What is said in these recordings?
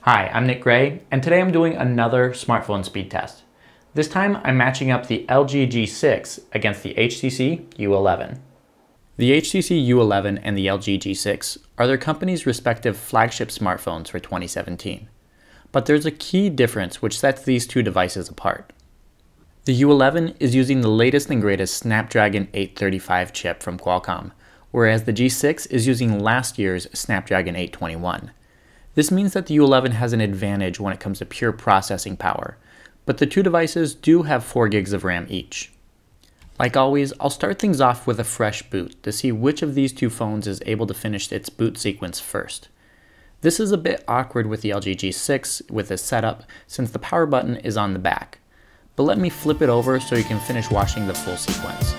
Hi, I'm Nick Gray, and today I'm doing another smartphone speed test. This time I'm matching up the LG G6 against the HTC U11. The HTC U11 and the LG G6 are their company's respective flagship smartphones for 2017. But there's a key difference which sets these two devices apart. The U11 is using the latest and greatest Snapdragon 835 chip from Qualcomm, whereas the G6 is using last year's Snapdragon 821. This means that the U11 has an advantage when it comes to pure processing power, but the two devices do have 4 gigs of RAM each. Like always, I'll start things off with a fresh boot to see which of these two phones is able to finish its boot sequence first. This is a bit awkward with the LG G6 with this setup since the power button is on the back, but let me flip it over so you can finish watching the full sequence.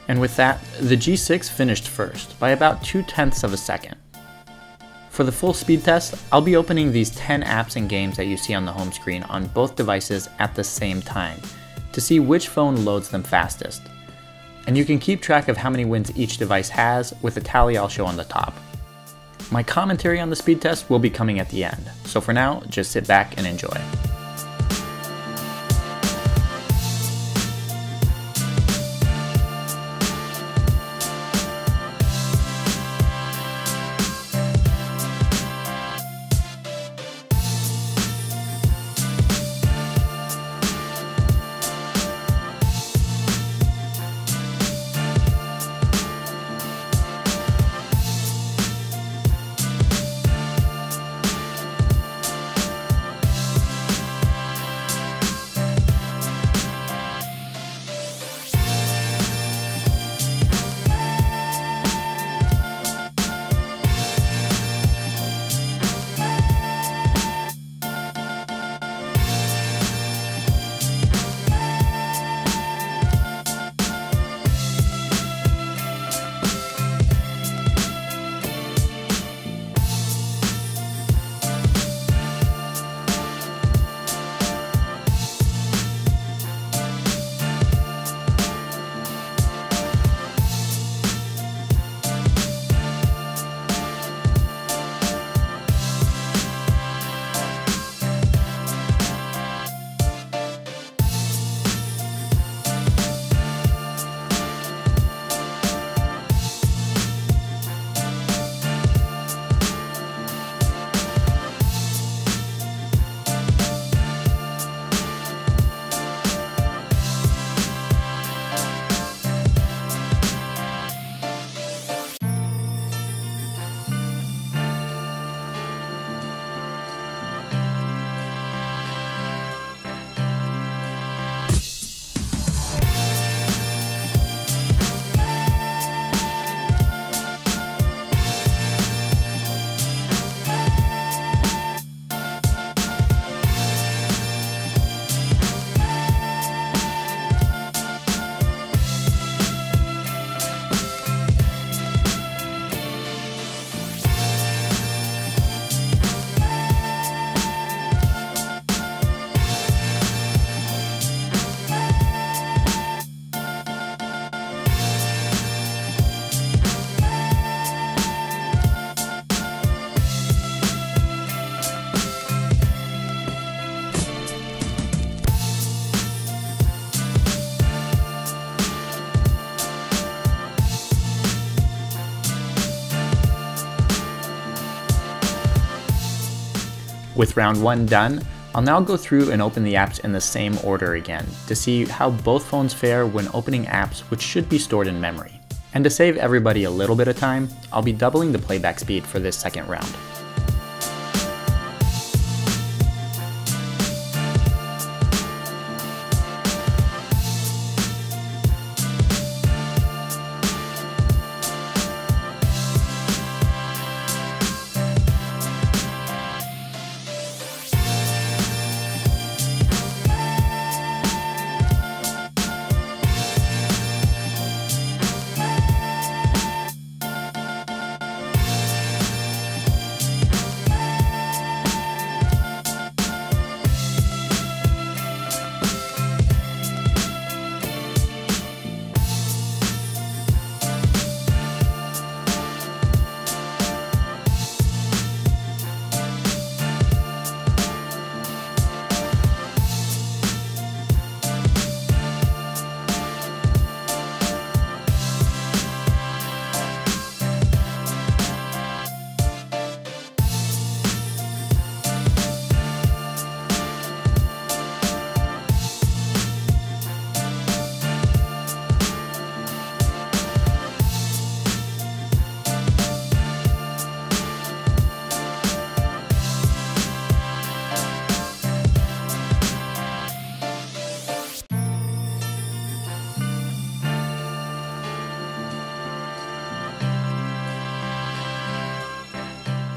And with that, the G6 finished first by about 0.2 of a second. For the full speed test, I'll be opening these 10 apps and games that you see on the home screen on both devices at the same time to see which phone loads them fastest. And you can keep track of how many wins each device has with a tally I'll show on the top. My commentary on the speed test will be coming at the end, so for now, just sit back and enjoy. With round 1 done, I'll now go through and open the apps in the same order again to see how both phones fare when opening apps which should be stored in memory. And to save everybody a little bit of time, I'll be doubling the playback speed for this second round.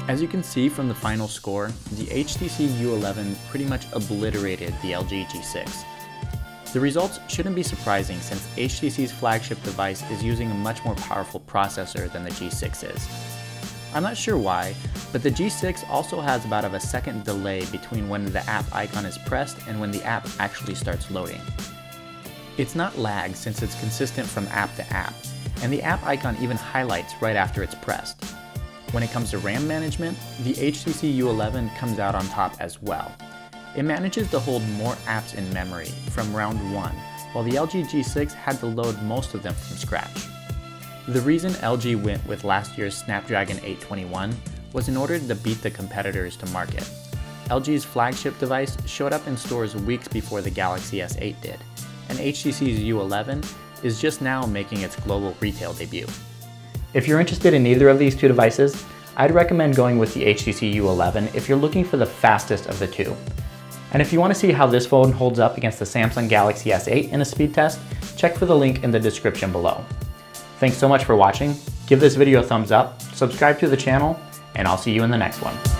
As you can see from the final score, the HTC U11 pretty much obliterated the LG G6. The results shouldn't be surprising since HTC's flagship device is using a much more powerful processor than the G6 is. I'm not sure why, but the G6 also has about a second delay between when the app icon is pressed and when the app actually starts loading. It's not lag since it's consistent from app to app, and the app icon even highlights right after it's pressed. When it comes to RAM management, the HTC U11 comes out on top as well. It manages to hold more apps in memory from round 1, while the LG G6 had to load most of them from scratch. The reason LG went with last year's Snapdragon 821 was in order to beat the competitors to market. LG's flagship device showed up in stores weeks before the Galaxy S8 did, and HTC's U11 is just now making its global retail debut. If you're interested in either of these two devices, I'd recommend going with the HTC U11 if you're looking for the fastest of the two. And if you want to see how this phone holds up against the Samsung Galaxy S8 in a speed test, check for the link in the description below. Thanks so much for watching, give this video a thumbs up, subscribe to the channel, and I'll see you in the next one.